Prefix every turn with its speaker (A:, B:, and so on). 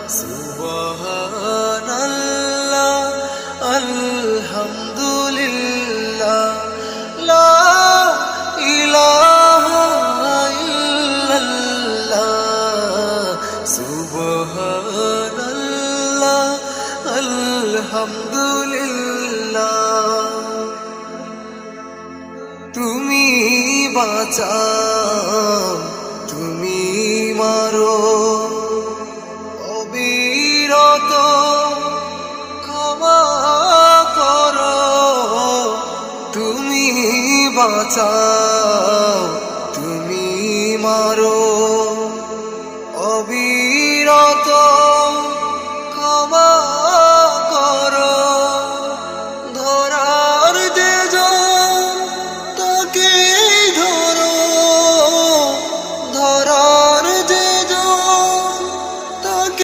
A: সুবহানাল্লাহ আলহামদুলিল্লাহ লা ইলাহা ইল্লাল্লাহ সুবহানাল্লাহ আলহামদুলিল্লাহ। তুমি বাঁচাও, তুমি মারো, অবিরত ক্ষমা করো। তুমি বাঁচাও, তুমি মারো, অবিরত ক্ষমা